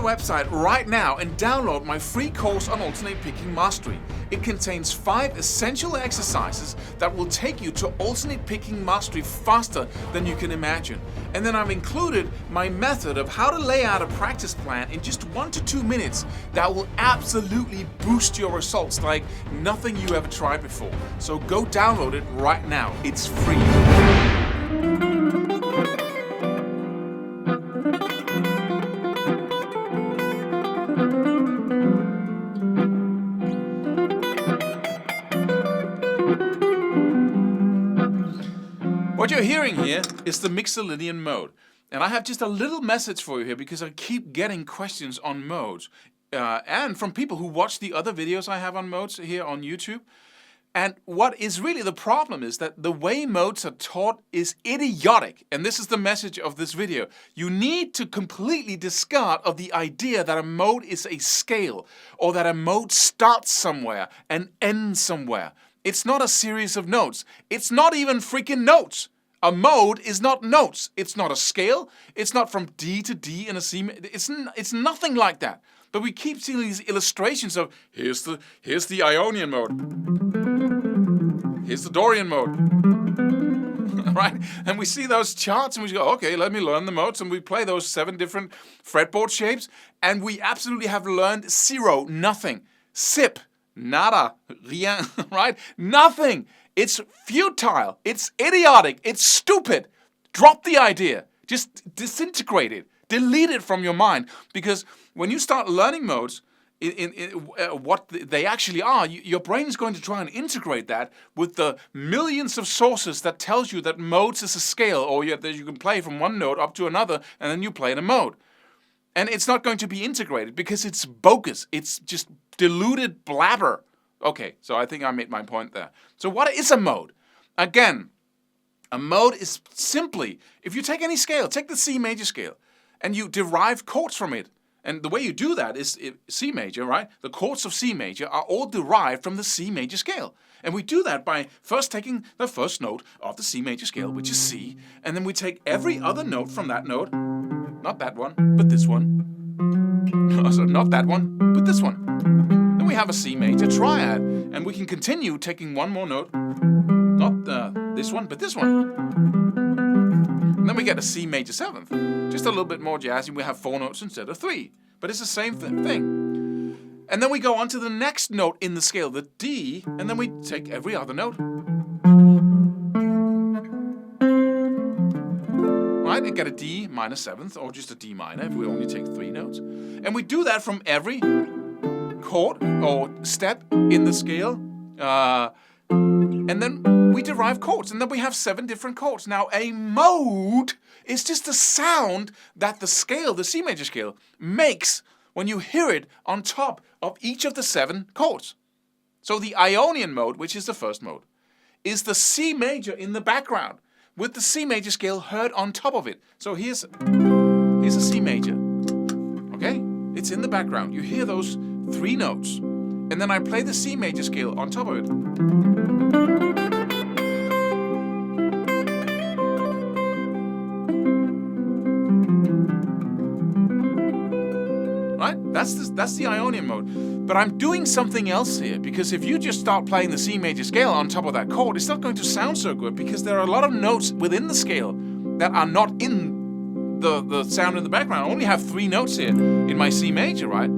website right now and download my free course on alternate picking mastery. It contains 5 essential exercises that will take you to alternate picking mastery faster than you can imagine. And then I've included my method of how to lay out a practice plan in just 1 to 2 minutes that will absolutely boost your results like nothing you ever tried before. So go download it right now. It's free. What you're hearing here is the Mixolydian mode. And I have just a little message for you here because I keep getting questions on modes. And from people who watch the other videos I have on modes here on YouTube. And what is really the problem is that the way modes are taught is idiotic. And this is the message of this video. You need to completely discard of the idea that a mode is a scale or that a mode starts somewhere and ends somewhere. It's not a series of notes. It's not even freaking notes. A mode is not notes. It's not a scale. It's not from D to D in a C. It's nothing like that. But we keep seeing these illustrations of here's the Ionian mode. Here's the Dorian mode. Right? And we see those charts and we go, okay, let me learn the modes. And we play those 7 different fretboard shapes. And we absolutely have learned 0, nothing. Sip, nada, rien, right? Nothing. It's futile. It's idiotic. It's stupid. Drop the idea. Just disintegrate it. Delete it from your mind. Because when you start learning modes, in what they actually are, your brain is going to try and integrate that with the millions of sources that tells you that modes is a scale, or that you can play from one note up to another, and then you play in a mode. And it's not going to be integrated because it's bogus. It's just diluted blabber. Okay, so I think I made my point there. So what is a mode? Again, a mode is simply, if you take any scale, take the C major scale, and you derive chords from it. And the way you do that is C major, right? The chords of C major are all derived from the C major scale. And we do that by first taking the first note of the C major scale, which is C, and then we take every other note from that note, not that one, but this one. So not that one, but this one. Then we have a C major triad, and we can continue taking one more note, not this one, but this one. And then we get a C major 7th, just a little bit more jazzy. We have 4 notes instead of 3, but it's the same thing. And then we go on to the next note in the scale, the D, and then we take every other note. Right, and get a D minor 7th, or just a D minor if we only take 3 notes. And we do that from every chord or step in the scale. And then we derive chords, and then we have 7 different chords. Now, a mode is just the sound that the scale, the C major scale, makes when you hear it on top of each of the 7 chords. So the Ionian mode, which is the first mode, is the C major in the background with the C major scale heard on top of it. So here's a C major, okay? It's in the background. You hear those 3 notes. And then I play the C major scale on top of it. Right? That's the Ionian mode. But I'm doing something else here, because if you just start playing the C major scale on top of that chord, it's not going to sound so good, because there are a lot of notes within the scale that are not in the sound in the background. I only have 3 notes here in my C major, right?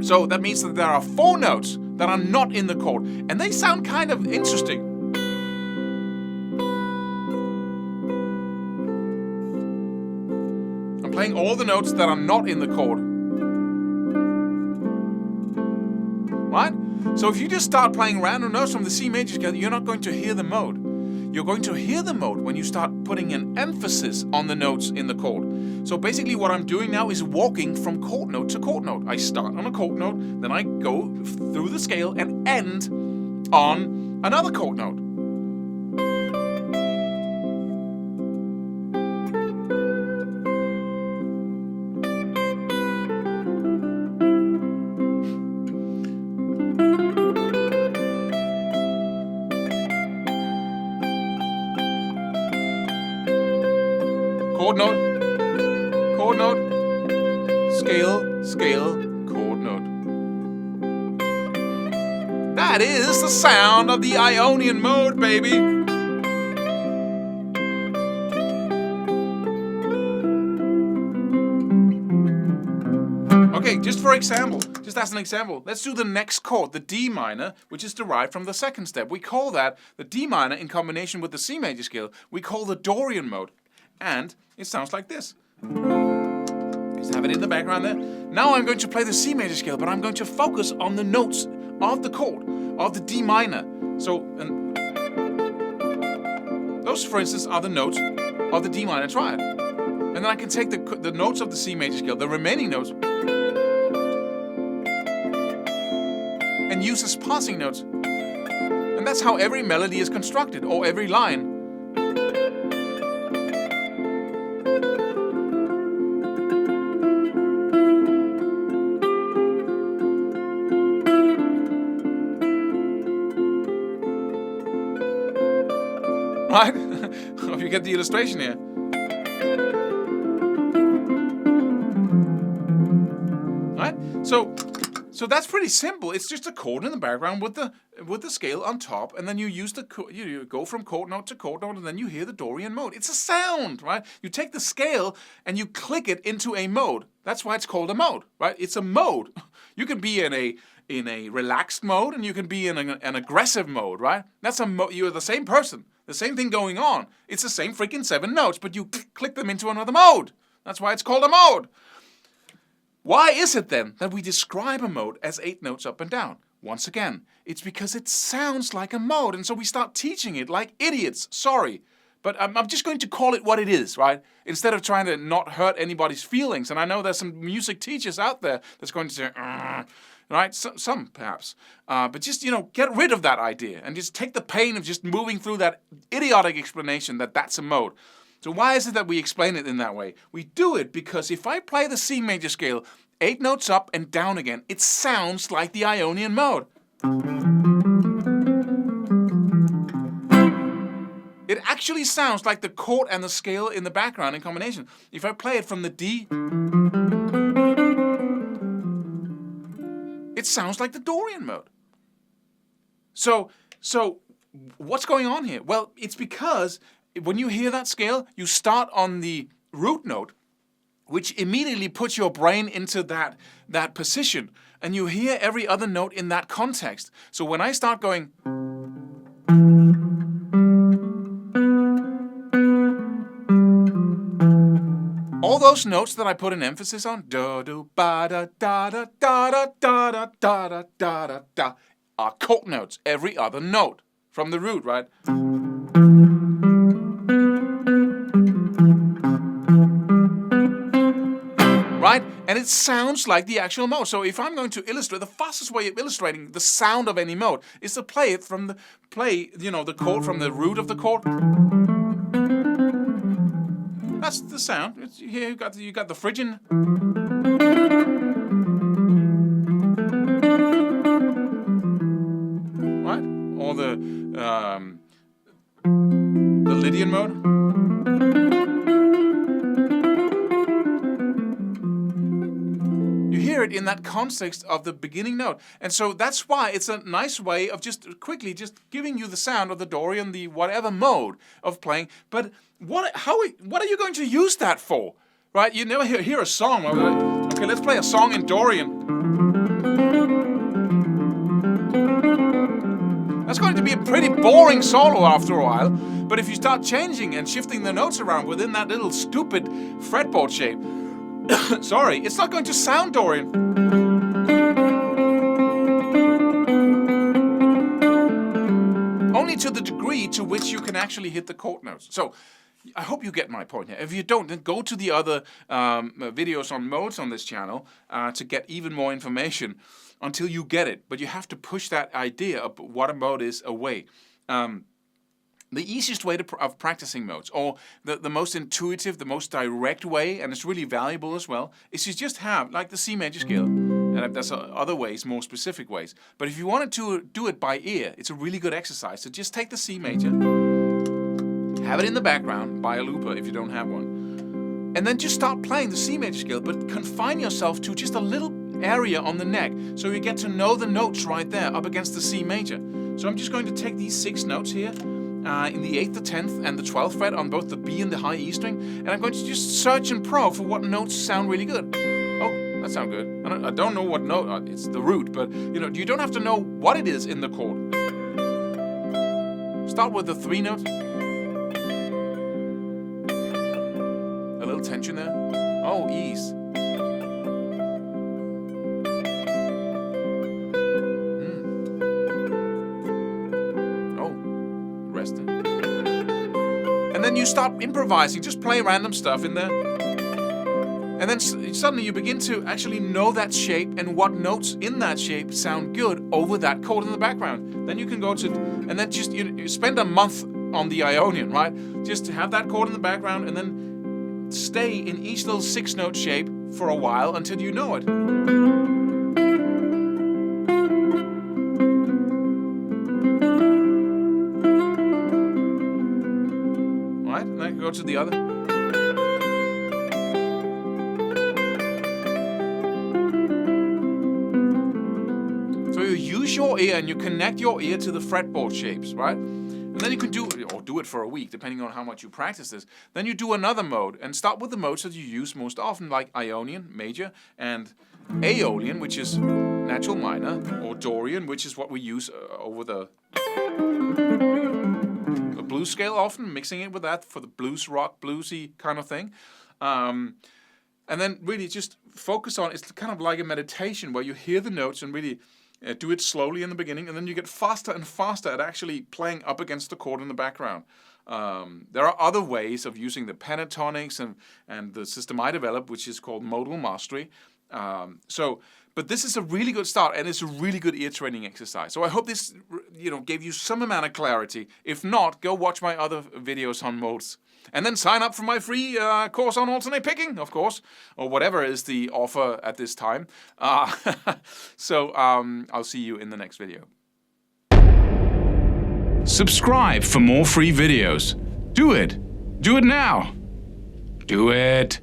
So that means that there are 4 notes that are not in the chord, and they sound kind of interesting. I'm playing all the notes that are not in the chord. Right? So if you just start playing random notes from the C major scale, you're not going to hear the mode. You're going to hear the mode when you start putting an emphasis on the notes in the chord. So basically what I'm doing now is walking from chord note to chord note. I start on a chord note, then I go through the scale and end on another chord note. Chord note, scale, scale, chord note. That is the sound of the Ionian mode, baby. Okay, just for example, just as an example, let's do the next chord, the D minor, which is derived from the second step. We call that the D minor in combination with the C major scale. We call the Dorian mode. And it sounds like this. Just have it in the background there. Now I'm going to play the C major scale, but I'm going to focus on the notes of the chord, of the D minor. So, those, for instance, are the notes of the D minor triad. And then I can take the notes of the C major scale, the remaining notes, and use as passing notes. And that's how every melody is constructed, or every line. Right? Hope you get the illustration here. Right? So that's pretty simple. It's just a chord in the background with the scale on top, and then you use you go from chord note to chord note, and then you hear the Dorian mode. It's a sound, right? You take the scale and you click it into a mode. That's why it's called a mode, right? It's a mode. You can be in a relaxed mode, and you can be in an aggressive mode, right? That's a mode. You're the same person. The same thing going on. It's the same freaking 7 notes, but you click them into another mode. That's why it's called a mode. Why is it then that we describe a mode as 8 notes up and down? Once again, it's because it sounds like a mode, and so we start teaching it like idiots. Sorry, but I'm just going to call it what it is, right? Instead of trying to not hurt anybody's feelings. And I know there's some music teachers out there that's going to say, right? Some perhaps. But just, get rid of that idea and just take the pain of just moving through that idiotic explanation that that's a mode. So why is it that we explain it in that way? We do it because if I play the C major scale 8 notes up and down again, it sounds like the Ionian mode. It actually sounds like the chord and the scale in the background in combination. If I play it from the D, it sounds like the Dorian mode. So what's going on here? Well, it's because when you hear that scale, you start on the root note, which immediately puts your brain into that position, and you hear every other note in that context. So when I start going, all those notes that I put an emphasis on, da do ba da da da da da da da da da da da, are chord notes. Every other note from the root, right? Right? And it sounds like the actual mode. So if I'm going to illustrate, the fastest way of illustrating the sound of any mode is to play it from the chord from the root of the chord. That's the sound. Here you got the Phrygian. Right? Or the Lydian mode. You hear it in that context of the beginning note. And so that's why it's a nice way of just quickly giving you the sound of the Dorian, the whatever mode of playing. But what are you going to use that for? Right? You never hear a song. Okay, let's play a song in Dorian. That's going to be a pretty boring solo after a while. But if you start changing and shifting the notes around within that little stupid fretboard shape, sorry, it's not going to sound Dorian. Only to the degree to which you can actually hit the chord notes. So I hope you get my point here. If you don't, then go to the other videos on modes on this channel to get even more information until you get it. But you have to push that idea of what a mode is away. The easiest way of practicing modes, or the most intuitive, the most direct way, and it's really valuable as well, is you just have, like the C major scale, and there's other ways, more specific ways. But if you wanted to do it by ear, it's a really good exercise. So just take the C major, have it in the background by a looper if you don't have one, And then just start playing the C major scale, but confine yourself to just a little area on the neck, so you get to know the notes right there up against the C major. So I'm just going to take these 6 notes here, in the 8th, the 10th, and the 12th fret on both the B and the high E string, and I'm going to just search and probe for what notes sound really good. Oh, that sounds good. I don't know what note, it's the root, but you don't have to know what it is in the chord. Start with the 3 notes. A little tension there. Oh, E's. And then you start improvising, just play random stuff in there. And then suddenly you begin to actually know that shape and what notes in that shape sound good over that chord in the background. Then you can go to, and then just you spend a month on the Ionian, right? Just have that chord in the background and then stay in each little 6-note shape for a while until you know it. Right? And then go to the other. So you use your ear and you connect your ear to the fretboard shapes, right? And then you can do it for a week, depending on how much you practice this. Then you do another mode and start with the modes that you use most often, like Ionian, major, and Aeolian, which is natural minor, or Dorian, which is what we use over the blues scale often, mixing it with that for the blues rock, bluesy kind of thing. And then really just focus on, it's kind of like a meditation where you hear the notes and really do it slowly in the beginning, and then you get faster and faster at actually playing up against the chord in the background. There are other ways of using the pentatonics and the system I developed, which is called modal mastery. But this is a really good start, and it's a really good ear training exercise. So I hope this, gave you some amount of clarity. If not, go watch my other videos on modes. And then sign up for my free course on alternate picking, of course, or whatever is the offer at this time. So I'll see you in the next video. Subscribe for more free videos. Do it. Do it now. Do it.